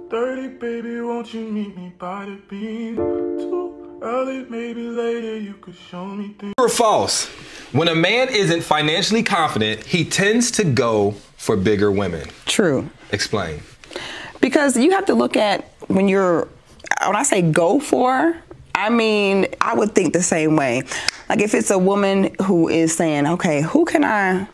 2:30, baby, won't you meet me by the beam? Too early, maybe later, you could show me things. True or false? When a man isn't financially confident, he tends to go for bigger women. True. Explain. Because you have to look at when I say go for, I mean, I would think the same way. Like if it's a woman who is saying, okay, who could I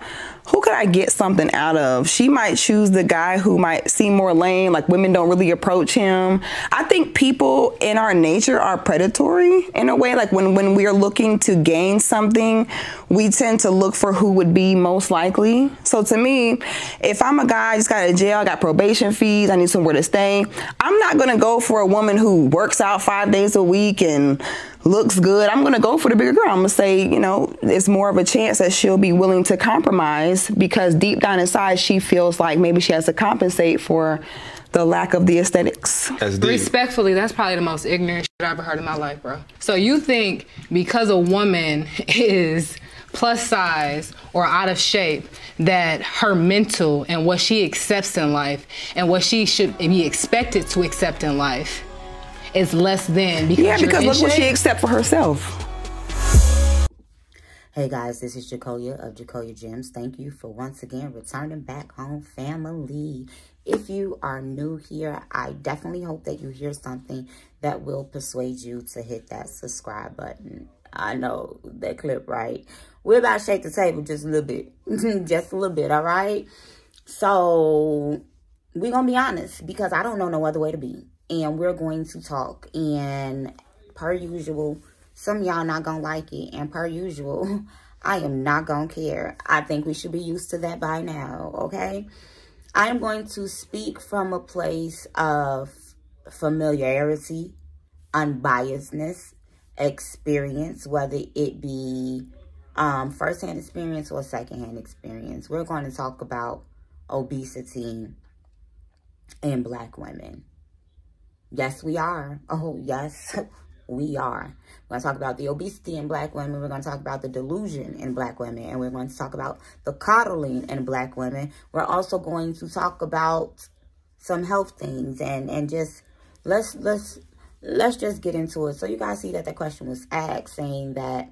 get something out of? She might choose the guy who might seem more lame, like women don't really approach him. I think people in our nature are predatory in a way. Like when we are looking to gain something, we tend to look for who would be most likely. So to me, if I'm a guy, I just got out of jail, I got probation fees, I need somewhere to stay, I'm not gonna go for a woman who works out 5 days a week and looks good. I'm gonna go for the bigger girl. I'm gonna say, you know, it's more of a chance that she'll be willing to compromise because deep down inside she feels like maybe she has to compensate for the lack of the aesthetics. Respectfully, that's probably the most ignorant shit I've ever heard in my life, bro. So you think because a woman is plus size or out of shape that her mental and what she accepts in life and what she should be expected to accept in life is less than because look what she accepts for herself. Hey guys, this is Jacoya of Jacoya Gems. Thank you for once again returning back home, family. If you are new here, I definitely hope that you hear something that will persuade you to hit that subscribe button. I know that clip, right? We're about to shake the table just a little bit. Just a little bit, all right? So we're going to be honest because I don't know no other way to be. And we're going to talk. And per usual, some of y'all not going to like it. And per usual, I am not going to care. I think we should be used to that by now, okay? I am going to speak from a place of familiarity, unbiasedness, experience, whether it be first-hand experience or second-hand experience. We're going to talk about obesity in Black women. Yes, we are. Oh, yes, we are. We're going to talk about the obesity in Black women. We're going to talk about the delusion in Black women. And we're going to talk about the coddling in Black women. We're also going to talk about some health things and just let's just get into it. So you guys see that the question was asked saying that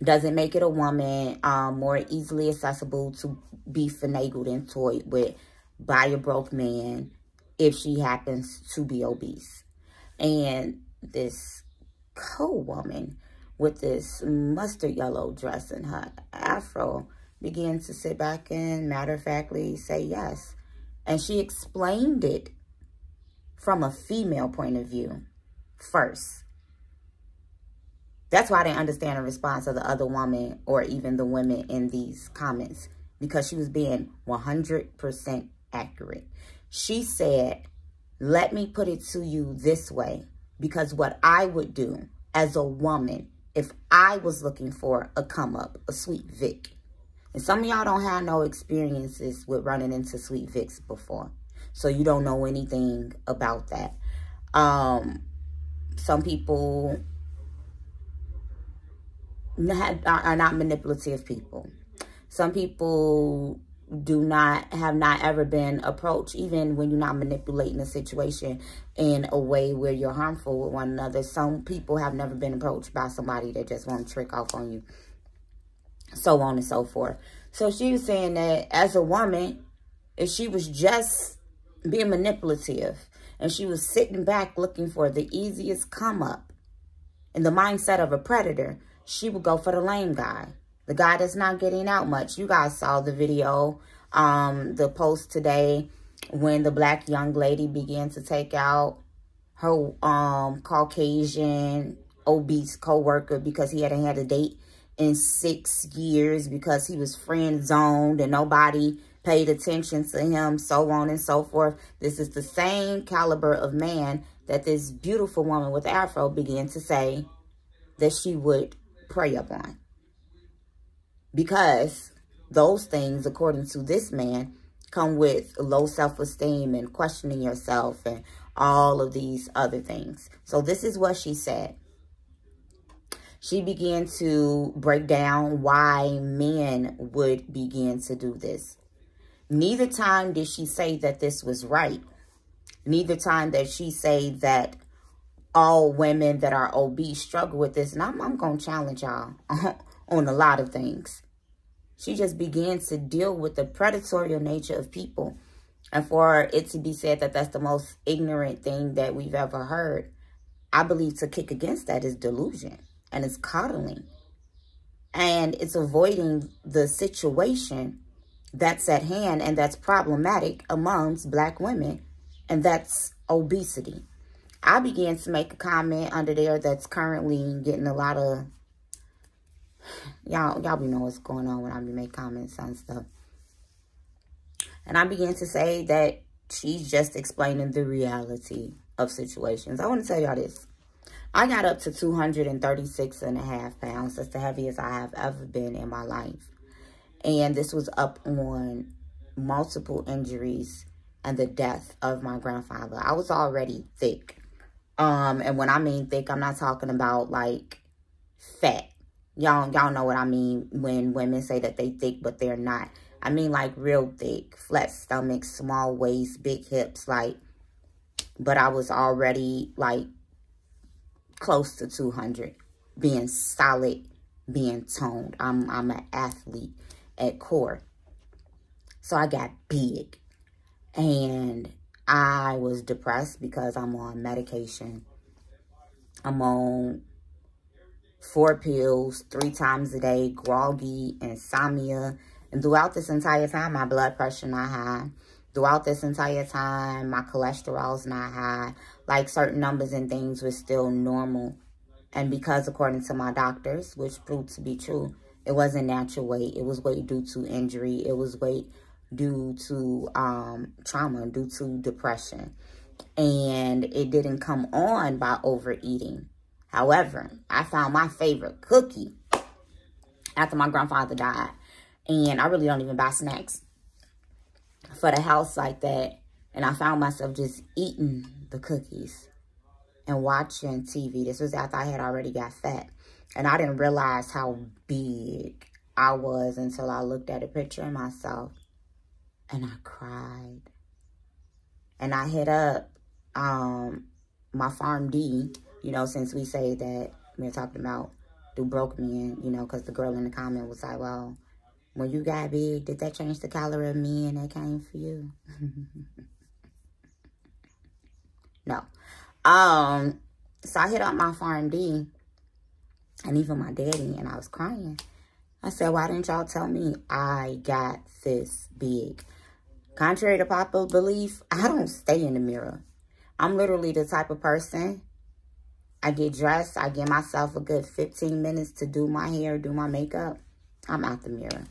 does it make it a woman more easily accessible to be finagled and toyed with by a broke man if she happens to be obese? And this co-woman with this mustard yellow dress and her afro began to sit back and matter-of-factly say yes. And she explained it from a female point of view first. That's why I didn't understand the response of the other woman or even the women in these comments, because she was being 100% accurate. She said, let me put it to you this way, because what I would do as a woman if I was looking for a come up, a Sweet Vic. And some of y'all don't have no experiences with running into Sweet Vics before, so you don't know anything about that. Some people are not manipulative people. Some people have not ever been approached, even when you're not manipulating a situation in a way where you're harmful with one another. Some people have never been approached by somebody that just want to trick off on you, so on and so forth. So she was saying that as a woman, if she was just being manipulative and she was sitting back looking for the easiest come up in the mindset of a predator, she would go for the lame guy. The guy that's not getting out much. You guys saw the video, the post today when the Black young lady began to take out her Caucasian obese co-worker because he hadn't had a date in 6 years because he was friend zoned and nobody paid attention to him, so on and so forth. This is the same caliber of man that this beautiful woman with afro began to say that she would prey upon. Because those things, according to this man, come with low self-esteem and questioning yourself and all of these other things. So this is what she said. She began to break down why men would begin to do this. Neither time did she say that this was right. Neither time that she say that all women that are obese struggle with this. And I'm going to challenge y'all on a lot of things. She just began to deal with the predatory nature of people. And for it to be said that that's the most ignorant thing that we've ever heard, I believe to kick against that is delusion. And it's coddling. And it's avoiding the situation that's at hand and that's problematic amongst Black women. And that's obesity. I began to make a comment under there that's currently getting a lot of... Y'all be know what's going on when I be making comments on stuff. And I began to say that she's just explaining the reality of situations. I want to tell y'all this. I got up to 236.5 pounds. That's the heaviest I have ever been in my life. And this was up on multiple injuries and the death of my grandfather. I was already thick. And when I mean thick, I'm not talking about like fat. Y'all know what I mean when women say that they thick, but they're not. I mean like real thick, flat stomach, small waist, big hips, like, but I was already like close to 200, being solid, being toned. I'm an athlete at core. So I got big and I was depressed because I'm on medication. I'm on 4 pills 3 times a day, groggy, insomnia. And throughout this entire time, my blood pressure not high. Throughout this entire time, my cholesterol's not high. Like certain numbers and things were still normal. And because according to my doctors, which proved to be true, it wasn't natural weight. It was weight due to injury. It was weight due to trauma, due to depression. And it didn't come on by overeating. However, I found my favorite cookie after my grandfather died. And I really don't even buy snacks for the house like that. And I found myself just eating the cookies and watching TV. This was after I had already got fat. And I didn't realize how big I was until I looked at a picture of myself. And I cried. And I hit up my Farm D, you know, since we say that we're talking about do broke men, you know, because the girl in the comment was like, well, when you got big, did that change the caliber of men that came for you? No. So I hit up my Farm D and even my daddy, and I was crying. I said, why didn't y'all tell me I got this big? Contrary to popular belief, I don't stay in the mirror. I'm literally the type of person, I get dressed, I give myself a good 15 minutes to do my hair, do my makeup. I'm out the mirror.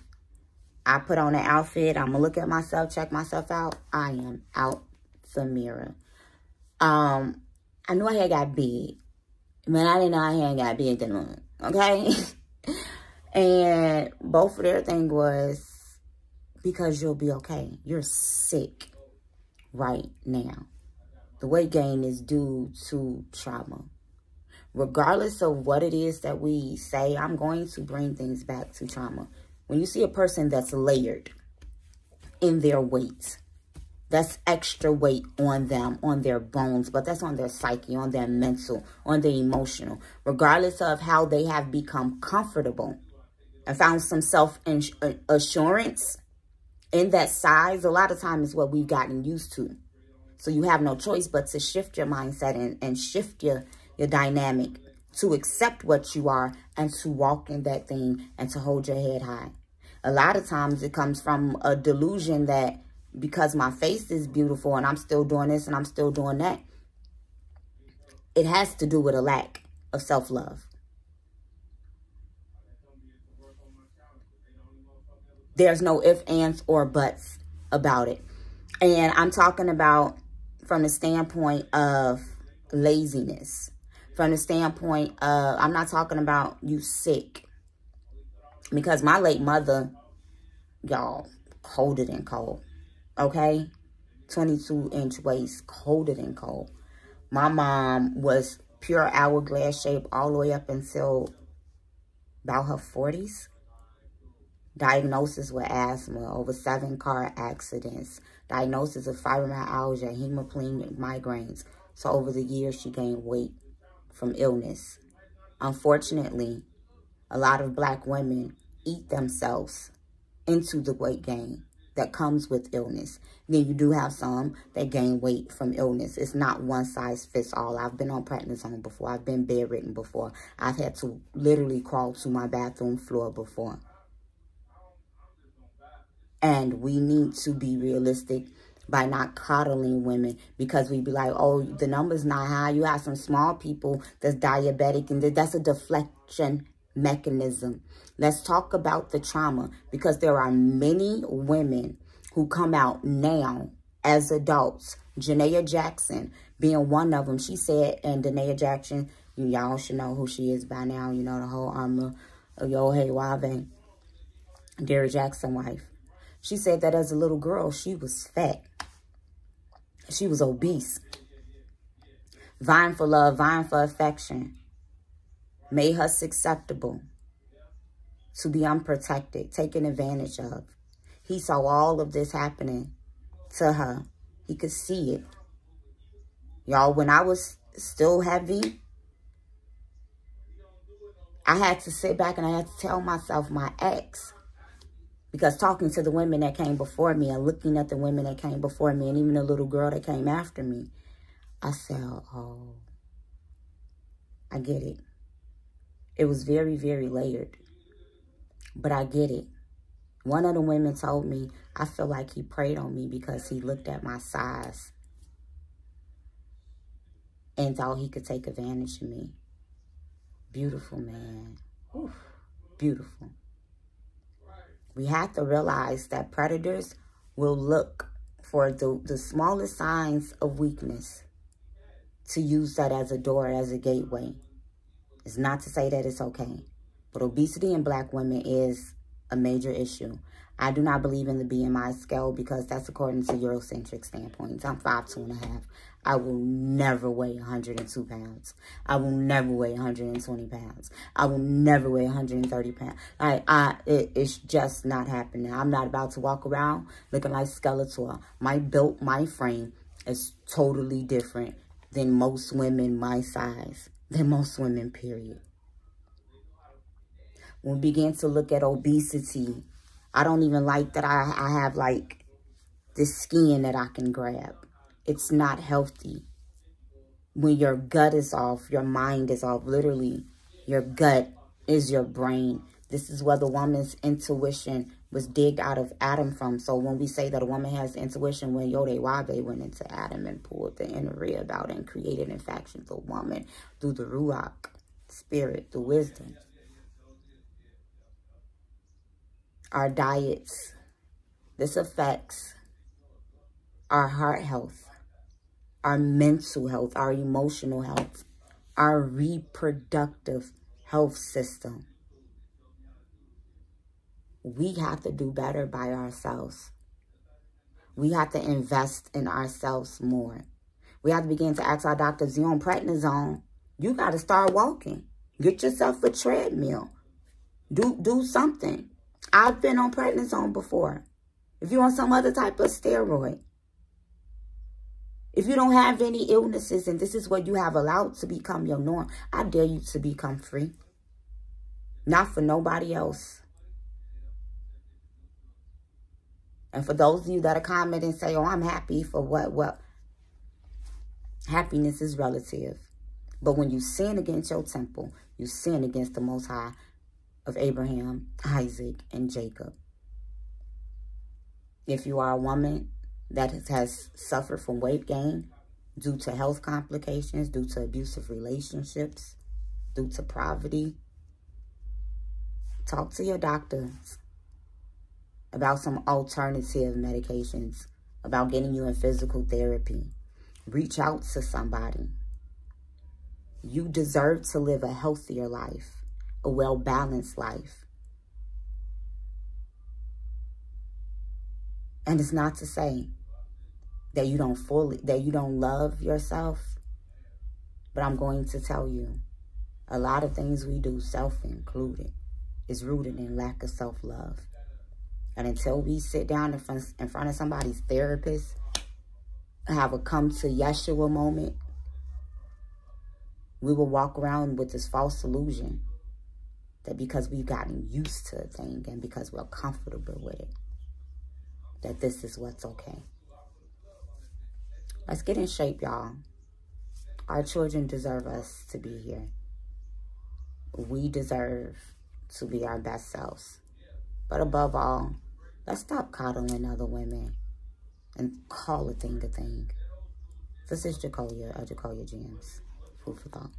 I put on an outfit, I'm going to look at myself, check myself out. I am out the mirror. I knew I had got big, but I didn't know I had got big then on, okay? And both of their thing was, because you'll be okay. You're sick right now. The weight gain is due to trauma. Regardless of what it is that we say, I'm going to bring things back to trauma. When you see a person that's layered in their weight, that's extra weight on them, on their bones, but that's on their psyche, on their mental, on their emotional. Regardless of how they have become comfortable and found some self-assurance in that size, a lot of times is what we've gotten used to. So you have no choice but to shift your mindset and shift your dynamic to accept what you are and to walk in that thing and to hold your head high. A lot of times it comes from a delusion that because my face is beautiful and I'm still doing this and I'm still doing that, it has to do with a lack of self-love. There's no ifs, ands, or buts about it. And I'm talking about from the standpoint of laziness. From the standpoint of, I'm not talking about you sick. Because my late mother, y'all, colder than cold. Okay? 22-inch waist, colder than cold. My mom was pure hourglass shape all the way up until about her 40s. Diagnosis with asthma, over 7 car accidents. diagnosis of fibromyalgia, hemorrhagic migraines. So over the years, she gained weight from illness. Unfortunately, a lot of Black women eat themselves into the weight gain that comes with illness. Then you do have some that gain weight from illness. It's not one size fits all. I've been on prednisone before. I've been bedridden before. I've had to literally crawl to my bathroom floor before. And we need to be realistic by not coddling women, because we be like, oh, the number's not high. You have some small people that's diabetic, and that's a deflection mechanism. Let's talk about the trauma, because there are many women who come out now as adults. Janaea Jackson being one of them. She said, and Janaea Jackson, y'all should know who she is by now. You know, the whole armor of Yo Hey Wave, Derrick Jackson wife. She said that as a little girl, she was fat. She was obese. Vying for love, vying for affection made her susceptible to be unprotected, taken advantage of. He saw all of this happening to her. He could see it. Y'all, when I was still heavy, I had to sit back and I had to tell myself my ex. Because talking to the women that came before me and looking at the women that came before me and even the little girl that came after me, I said, oh, I get it. It was very, very layered. But I get it. One of the women told me, I feel like he preyed on me because he looked at my size and thought he could take advantage of me. Beautiful, man. Oof. Beautiful. We have to realize that predators will look for the smallest signs of weakness to use that as a door, as a gateway. It's not to say that it's okay, but obesity in Black women is a major issue. I do not believe in the BMI scale because that's according to Eurocentric standpoints. I'm 5'2.5". I will never weigh 102 pounds. I will never weigh 120 pounds. I will never weigh 130 pounds. It's just not happening. I'm not about to walk around looking like Skeletor. My build, my frame is totally different than most women my size. Than most women, period. When we begin to look at obesity, I don't even like that I have like this skin that I can grab. It's not healthy. When your gut is off, your mind is off. Literally, your gut is your brain. This is where the woman's intuition was digged out of Adam from. So when we say that a woman has intuition, when Yode Wabe went into Adam and pulled the inner rib out and created in faction the woman through the Ruach spirit, the wisdom. Our diets, this affects our heart health, our mental health, our emotional health, our reproductive health system. We have to do better by ourselves. We have to invest in ourselves more. We have to begin to ask our doctors, you on prednisone, you got to start walking. Get yourself a treadmill. Do something. I've been on prednisone before. If you're on some other type of steroid, if you don't have any illnesses and this is what you have allowed to become your norm, I dare you to become free. Not for nobody else. And for those of you that are comment and say, oh, I'm happy for what? Well, happiness is relative. But when you sin against your temple, you sin against the Most High of Abraham, Isaac, and Jacob. If you are a woman that has suffered from weight gain due to health complications, due to abusive relationships, due to poverty, talk to your doctors about some alternative medications, about getting you in physical therapy. Reach out to somebody. You deserve to live a healthier life, a well-balanced life. And it's not to say that you don't love yourself, but I'm going to tell you, a lot of things we do, self included, is rooted in lack of self-love. And until we sit down in front of somebody's therapist, have a come to Yeshua moment, we will walk around with this false illusion that because we've gotten used to a thing and because we're comfortable with it, that this is what's okay. Let's get in shape, y'all. Our children deserve us to be here. We deserve to be our best selves. But above all, let's stop coddling other women and call a thing a thing. This is Jacoya of Jacoya Gems. Food for thought.